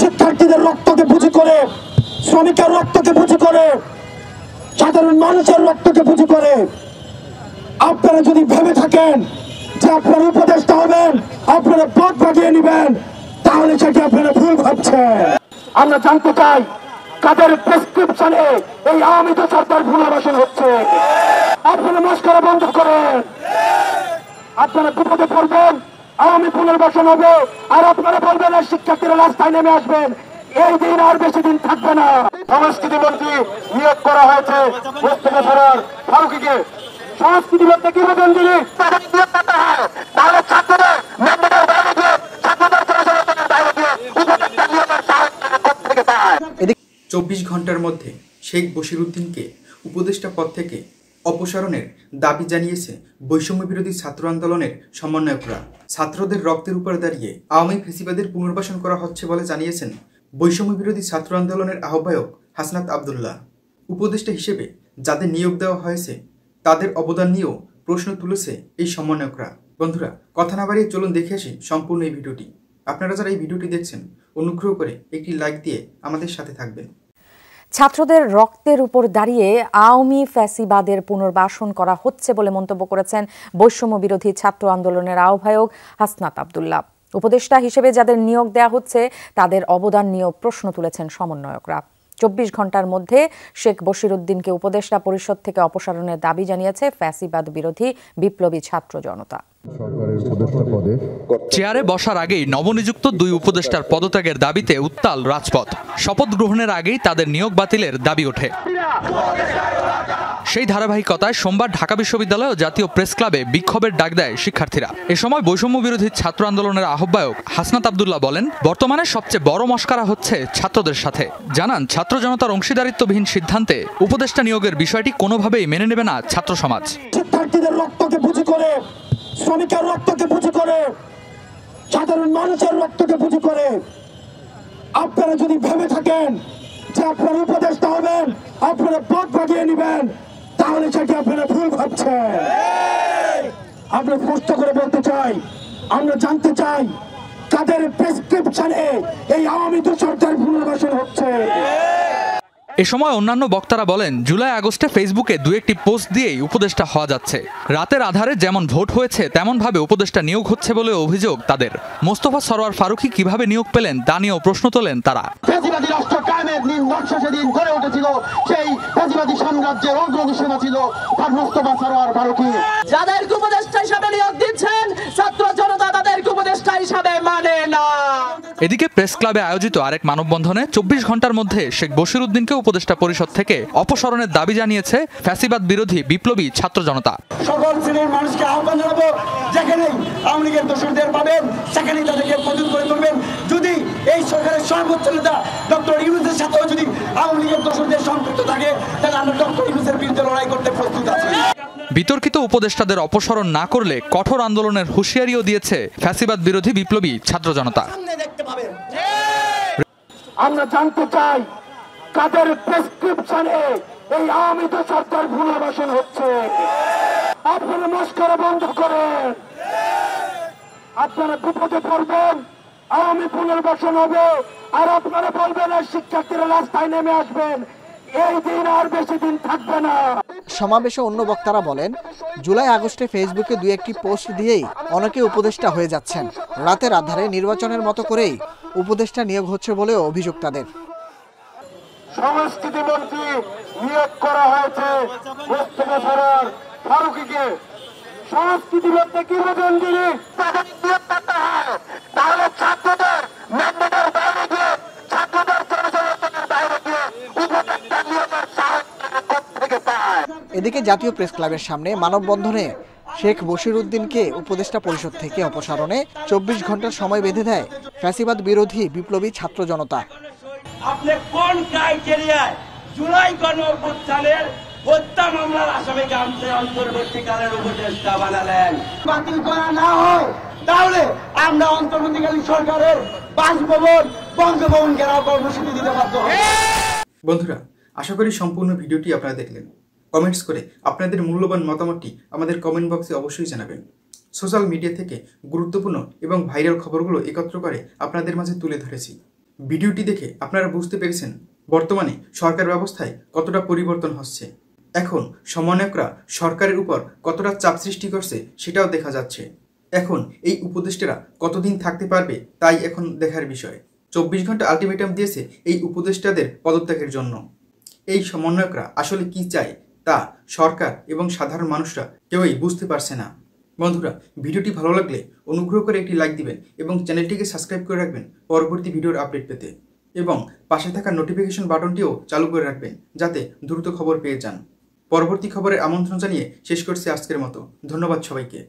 শিক্ষার্থীদের রক্তকে পুঁজি করে, শ্রমিকের রক্তকে পুঁজি করে, সাধারণ মানুষের রক্তকে পুঁজি করে আপনারা যদি ভেবে থাকেন যে আপনারা উপদেষ্টা হবেন, আপনারা পথ বাগিয়ে নেবেন, তাহলে সেটি আপনারা ভুল ভাবছেন। আমরা জানতে চাই কাদের প্রেসক্রিপশনে এই আওয়ামী সরকার পুনর্বাসন হচ্ছে। আপনারা মস্করা বন্ধ করেন। আপনারা বিপদে পড়বেন, আওয়ামী পুনর্বাসন হবে, আর আপনারা বলবেন আর শিক্ষার্থীরা রাস্তায় নেমে আসবেন। এই দিন আর বেশি দিন থাকবে না। সংস্কৃতি মন্ত্রী নিয়োগ করা হয়েছে মোস্তফা সরোয়ার ফারুকীকে। সংস্কৃতি মন্ত্রী কি বলেন তিনি? তাহলে ছাত্রদের 24 ঘন্টার মধ্যে শেখ বশিরউদ্দিনকে উপদেষ্টা পদ থেকে অপসারণের দাবি জানিয়েছে বৈষম্য বিরোধী ছাত্র আন্দোলনের সমন্বয়করা। ছাত্রদের রক্তের উপর দাঁড়িয়ে আওয়ামী ফ্যাসিবাদের পুনর্বাসন করা হচ্ছে বলে জানিয়েছেন বৈষম্য বিরোধী ছাত্র আন্দোলনের আহ্বায়ক হাসনাত আবদুল্লাহ। উপদেষ্টা হিসেবে যাদের নিয়োগ দেওয়া হয়েছে তাদের অবদান নিয়েও প্রশ্ন তুলেছে এই সমন্বয়করা। বন্ধুরা, কথা না বাড়িয়ে চলুন দেখে আসি সম্পূর্ণ এই ভিডিওটি। আপনারা যারা এই ভিডিওটি দেখছেন অনুগ্রহ করে একটি লাইক দিয়ে আমাদের সাথে থাকবেন। ছাত্রদের রক্তের উপর দাঁড়িয়ে আওয়ামী ফ্যাসিবাদের পুনর্বাসন করা হচ্ছে বলে মন্তব্য করেছেন বৈষম্য বিরোধী ছাত্র আন্দোলনের আহ্বায়ক হাসনাত আবদুল্লাহ। উপদেষ্টা হিসেবে যাদের নিয়োগ দেওয়া হচ্ছে তাদের অবদান নিয়েও প্রশ্ন তুলেছেন সমন্বয়করা। 24 ঘন্টার মধ্যে শেখ বশিরউদ্দিনকে উপদেষ্টা পরিষদ থেকে অপসারণের দাবি জানিয়েছে ফ্যাসিবাদ বিরোধী বিপ্লবী ছাত্র জনতা। চেয়ারে বসার আগেই নবনিযুক্ত 2 উপদেষ্টার পদত্যাগের দাবিতে উত্তাল রাজপথ। শপথ গ্রহণের আগেই তাদের নিয়োগ বাতিলের দাবি ওঠে। সেই ধারাবাহিকতায় সোমবার ঢাকা বিশ্ববিদ্যালয় ও জাতীয় প্রেস ক্লাবে বিক্ষোভের ডাক দেয় শিক্ষার্থীরা। এ সময় বৈষম্য বিরোধী ছাত্র আন্দোলনের আহ্বায়ক হাসনাত আবদুল্লাহ বলেন, বর্তমানে সবচেয়ে বড় মশকরা হচ্ছে ছাত্রদের সাথে। জানান, ছাত্র জনতার অংশীদারিত্ববিহীন সিদ্ধান্তে উপদেষ্টা নিয়োগের বিষয়টি কোনোভাবেই মেনে নেবে না ছাত্র সমাজ। শিক্ষার্থীদের রক্তকে পুঁজি করে, শ্রমিকের রক্তকে পুঁজি করে, সাধারণ মানুষের রক্তকে পুঁজি করে আপনারা যদি ভেবে থাকেন যে আপনারা উপদেষ্টা হবেন, আপনারা পথ বাগিয়ে নেবেন, তাহলে সেটি আপনারা ভুল ভাবছেন। আমরা স্পষ্ট করে বলতে চাই, আমরা জানতে চাই কাদের প্রেসক্রিপশনে এই আওয়ামী সরকার পুনর্বাসন হচ্ছে। এ সময় অন্যান্য বক্তারা বলেন, জুলাই আগস্টে ফেসবুকে 2-1টি পোস্ট দিয়েই উপদেষ্টা হওয়া যাচ্ছে। রাতের আধারে যেমন ভোট হয়েছে তেমনভাবে উপদেষ্টা নিয়োগ হচ্ছে বলে অভিযোগ তাদের। মোস্তফা সরোয়ার ফারুকী কিভাবে নিয়োগ পেলেন তা নিয়েও প্রশ্ন তোলেন তারা। ফ্যাসিবাদী রাষ্ট্র কায়েমের নকশা সেদিন গড়ে উঠেছিল, সেই ফ্যাসিবাদী সাম্রাজ্যের অগ্রঘোষণা ছিল মোস্তফা সরোয়ার ফারুকী। যাদেরকে উপদেষ্টা হিসেবে নিয়োগ দিচ্ছেন ছাত্র জনতা তাদেরকে উপদেষ্টা হিসেবে মানে না। এদিকে প্রেস ক্লাবে আয়োজিত আরেক মানববন্ধনে 24 ঘন্টার মধ্যে শেখ বশিরউদ্দিনকে উপদেষ্টা পরিষদ থেকে অপসারণের দাবি জানিয়েছে ফ্যাসিবাদ বিরোধী বিপ্লবী ছাত্র জনতা। সকল শ্রেণীর মানুষকে আহ্বান জানাবো, যেখানেই আওয়ামী লীগের দোষরদের পাবেন সেখানেই তাদেরকে প্রতিরোধ করে তুলবেন। যদি এই সরকারের সর্বোচ্চ নেতা ডক্টর ইউনূসের সাথেও যদি আওয়ামী লীগের দোষরদের সম্পৃক্ত থাকে, তাহলে আমরা ডক্টর ইউনূসের বিরুদ্ধে লড়াই করতে প্রস্তুত আছি। বিতর্কিত উপদেষ্টাদের অপসারণ না করলে কঠোর আন্দোলনের হুঁশিয়ারিও দিয়েছে ফ্যাসিবাদ বিরোধী বিপ্লবী ছাত্র জনতা। আমরা জানতে চাই কাদের প্রেসক্রিপশনে এই আওয়ামী সরকার পুনর্বাসন হচ্ছে। আপনারা মস্করা বন্ধ করেন। আপনারা বিপদে পড়বেন, আওয়ামী পুনর্বাসন হবে, আর আপনারা বলবেন আর শিক্ষার্থীরা রাস্তায় নেমে আসবেন। এই দিন আর বেশি দিন থাকবে না। সমাবেশে অন্য বক্তারা বলেন, জুলাই আগস্টে ফেসবুকে 2-1টি পোস্ট দিয়েই অনেকে উপদেষ্টা হয়ে যাচ্ছেন। রাতের আধারে নির্বাচনের মতো করেই উপদেষ্টা নিয়োগ হচ্ছে বলেও অভিযোগ তাদের। সংস্কৃতি মন্ত্রী নিয়োগ করা হয়েছে মোস্তফা সরোয়ার ফারুকীকে। সংস্কৃতি মন্ত্রী কি বলেন তিনি? তাহলে ছাত্রদের ম্যান্ডেটের বাইরে গিয়ে, ছাত্রদের জনসমর্থনের বাইরে গিয়ে উপদেষ্টা নিয়োগের সাহস থেকে পায়। এদিকে জাতীয় প্রেস ক্লাবের সামনে মানববন্ধনে শেখ বশিরউদ্দিনকে উপদেষ্টা পরিষদ থেকে অপসারণে 24 ঘন্টার সময় বেঁধে দেয় ফ্যাসিবাদ বিরোধী বিপ্লবী ছাত্র জনতা। আপনি কোন ক্রাইটেরিয়ায় জুলাই গণঅভ্যুত্থানের হত্যা মামলার আসামিকে অন্তর্বর্তীকালের উপদেষ্টা বানালেন? বাতিল করা না হয় তাহলে আমরা অন্তর্বর্তীকালীন সরকারের বাসভবন বঙ্গভবন ঘেরাও কর্মসূচি দিতে বাধ্য হব। বন্ধুরা, আশা করি সম্পূর্ণ ভিডিওটি আপনারা দেখলেন। কমেন্টস করে আপনাদের মূল্যবান মতামতটি আমাদের কমেন্ট বক্সে অবশ্যই জানাবেন। সোশ্যাল মিডিয়া থেকে গুরুত্বপূর্ণ এবং ভাইরাল খবরগুলো একত্র করে আপনাদের মাঝে তুলে ধরেছি। ভিডিওটি দেখে আপনারা বুঝতে পেরেছেন বর্তমানে সরকার ব্যবস্থায় কতটা পরিবর্তন হচ্ছে। এখন সমন্বয়করা সরকারের উপর কতটা চাপ সৃষ্টি করছে সেটাও দেখা যাচ্ছে। এখন এই উপদেষ্টারা কতদিন থাকতে পারবে তাই এখন দেখার বিষয়। 24 ঘন্টা আলটিমেটাম দিয়েছে এই উপদেষ্টাদের পদত্যাগের জন্য। এই সমন্বয়করা আসলে কি চায় তা সরকার এবং সাধারণ মানুষরা কেউই বুঝতে পারছে না। বন্ধুরা, ভিডিওটি ভালো লাগলে অনুগ্রহ করে একটি লাইক দিবেন এবং চ্যানেলটিকে সাবস্ক্রাইব করে রাখবেন পরবর্তী ভিডিওর আপডেট পেতে, এবং পাশে থাকা নোটিফিকেশন বাটনটিও চালু করে রাখবেন যাতে দ্রুত খবর পেয়ে যান। পরবর্তী খবরের আমন্ত্রণ জানিয়ে শেষ করছি আজকের মতো। ধন্যবাদ সবাইকে।